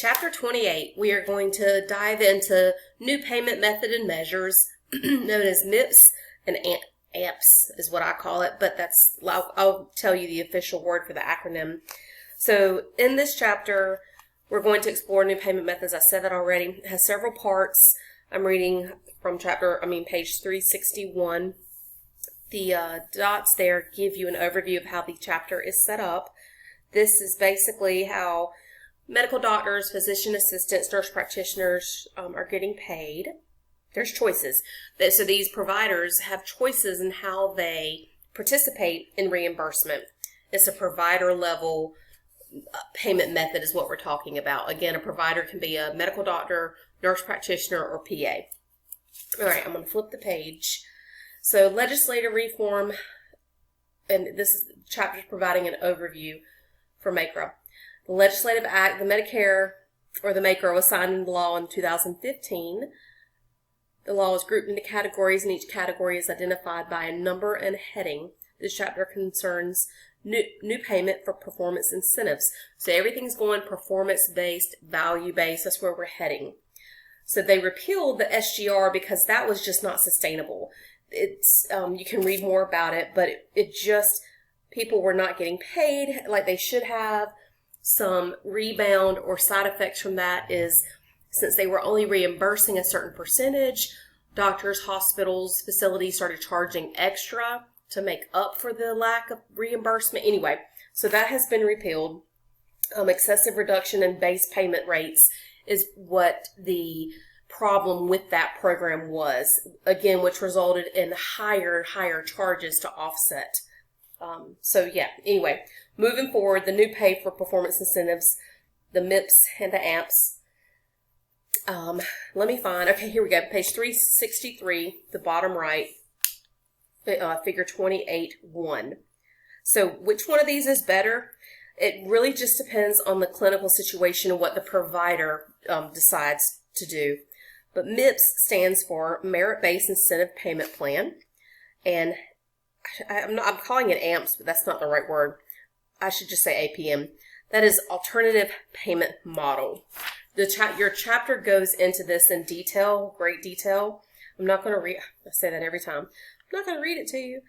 Chapter 28, we are going to dive into new payment method and measures known as MIPS and AMPS is what I call it, but I'll tell you the official word for the acronym. So in this chapter, we're going to explore new payment methods. I said that already. It has several parts. I'm reading from page 361. The dots there give you an overview of how the chapter is set up. This is basically how medical doctors, physician assistants, nurse practitioners are getting paid. There's choices. So these providers have choices in how they participate in reimbursement. It's a provider level payment method is what we're talking about. Again, a provider can be a medical doctor, nurse practitioner, or PA. All right, I'm going to flip the page. So Legislator Reform, and this is chapter providing an overview for MACRA. The Legislative Act, the Medicare, or the MACRA was signed into law in 2015. The law is grouped into categories, and each category is identified by a number and heading. This chapter concerns new payment for performance incentives. So everything's going performance-based, value-based. That's where we're heading. So they repealed the SGR because that was just not sustainable. It's you can read more about it, but it just, people were not getting paid like they should have. Some rebound or side effects from that is, since they were only reimbursing a certain percentage, doctors, hospitals, facilities started charging extra to make up for the lack of reimbursement. Anyway, so that has been repealed. Excessive reduction in base payment rates is what the problem with that program was, again, which resulted in higher charges to offset. Anyway, moving forward, the new pay for performance incentives, the MIPS and the AMPS. Let me find, okay, here we go, page 363, the bottom right, figure 28.1. So which one of these is better? It really just depends on the clinical situation and what the provider decides to do. But MIPS stands for Merit-Based Incentive Payment Plan, and I'm calling it AMPS, but that's not the right word. I should just say APM. That is Alternative Payment Model. Your chapter goes into this in detail, great detail. I'm not going to read, I say that every time. I'm not going to read it to you.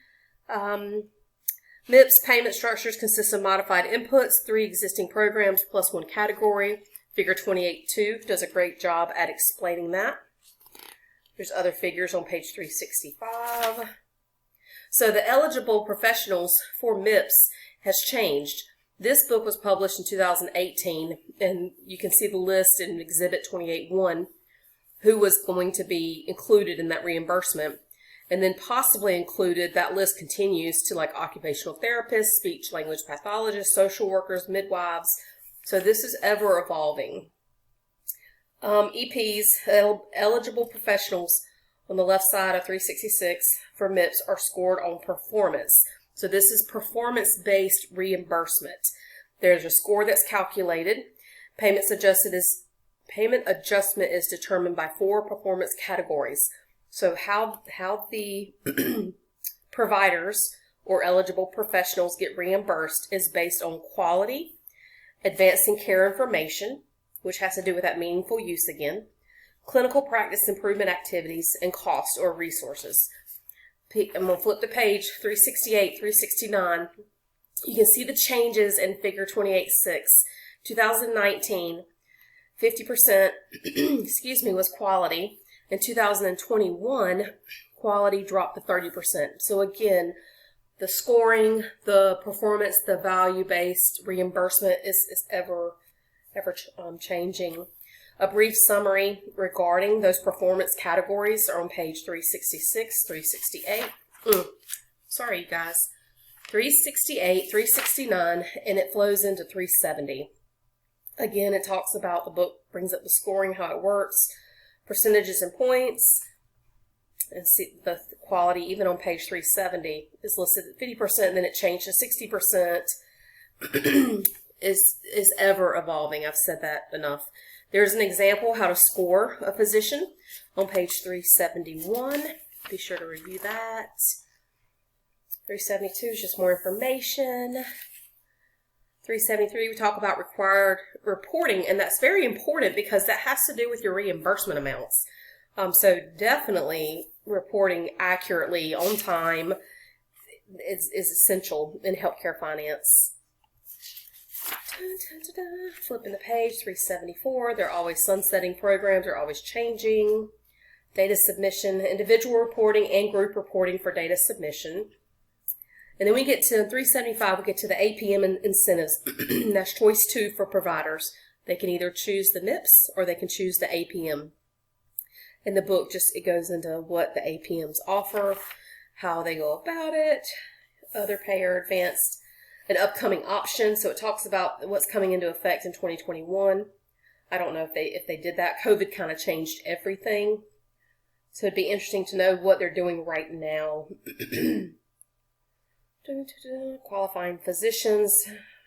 MIPS payment structures consist of modified inputs, 3 existing programs plus 1 category. Figure 28.2 does a great job at explaining that. There's other figures on page 365. So the eligible professionals for MIPS has changed. This book was published in 2018, and you can see the list in Exhibit 28.1, who was going to be included in that reimbursement. And then possibly included, that list continues to like occupational therapists, speech language pathologists, social workers, midwives. So this is ever evolving. EPs, eligible professionals, on the left side of 366 for MIPS are scored on performance. So this is performance-based reimbursement. There's a score that's calculated. Payment adjustment is determined by 4 performance categories. So how the providers or eligible professionals get reimbursed is based on quality, advancing care information, which has to do with that meaningful use again, clinical practice improvement activities, and cost or resources. I'm going to flip the page, 368, 369. You can see the changes in figure 28.6. 2019, 50%, was quality. In 2021, quality dropped to 30%. So again, the scoring, the performance, the value-based reimbursement is ever changing. A brief summary regarding those performance categories are on page 366, 368. Sorry, you guys. 368, 369, and it flows into 370. Again, it talks about, the book brings up the scoring, how it works, percentages and points, and see the quality. Even on page 370 is listed at 50%, and then it changed to 60%. is ever evolving. I've said that enough. There's an example how to score a physician on page 371. Be sure to review that. 372 is just more information. 373, we talk about required reporting, and that's very important because that has to do with your reimbursement amounts. So definitely reporting accurately on time is essential in healthcare finance. Flipping the page, 374, they're always sunsetting programs, they're always changing. Data submission, individual reporting and group reporting for data submission. And then we get to 375, we get to the APM and incentives. That's choice 2 for providers. They can either choose the MIPS or they can choose the APM. And the book it goes into what the APMs offer, how they go about it, other payer advanced, and upcoming options. So it talks about what's coming into effect in 2021. I don't know if they did that. COVID kind of changed everything. So it'd be interesting to know what they're doing right now. Qualifying physicians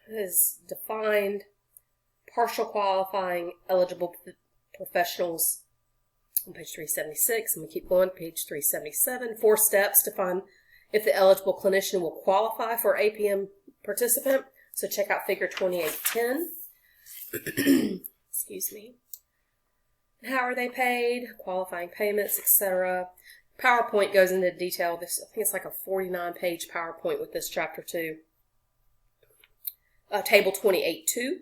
is defined. Partial qualifying eligible professionals on page 376. I'm going to keep going, page 377. 4 steps to find if the eligible clinician will qualify for APM participant. So check out figure 2810. Excuse me. How are they paid? Qualifying payments, etc. PowerPoint goes into detail. I think it's like a 49-page PowerPoint with this chapter too. Table 28.2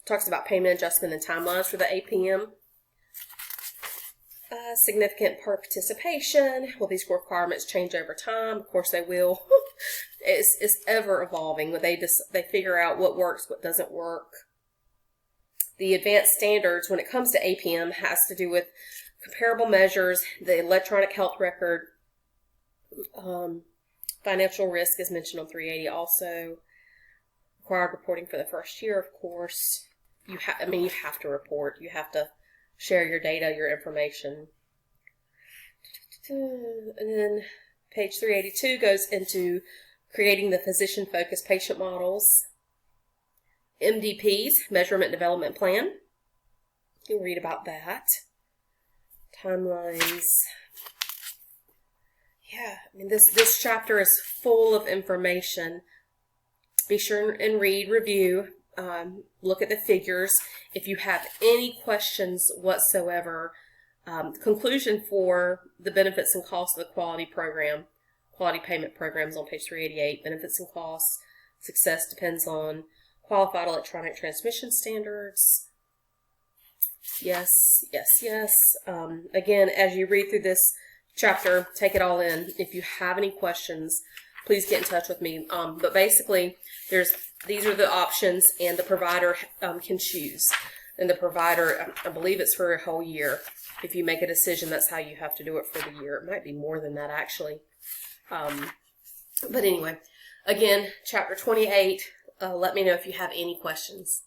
talks about payment adjustment and timelines for the APM. Significant participation. Will these requirements change over time? Of course they will. It's ever evolving. They figure out what works, what doesn't work. The advanced standards when it comes to APM has to do with comparable measures, the electronic health record, financial risk is mentioned on 380 also. Required reporting for the first year, of course. You have to report. You have to share your data, your information. And then page 382 goes into creating the physician-focused patient models. MDPs, Measurement Development Plan. You'll read about that. Timelines. Yeah, this chapter is full of information. Be sure and read, review, look at the figures. If you have any questions whatsoever, conclusion for the benefits and costs of the quality payment programs on page 388. Benefits and costs. Success depends on qualified electronic transmission standards. Yes, yes, yes. Again, as you read through this chapter, take it all in. If you have any questions, please get in touch with me. But basically, these are the options, and the provider can choose. And the provider, I believe it's for a whole year. If you make a decision, that's how you have to do it for the year. It might be more than that, actually. But anyway, again, chapter 28. Let me know if you have any questions.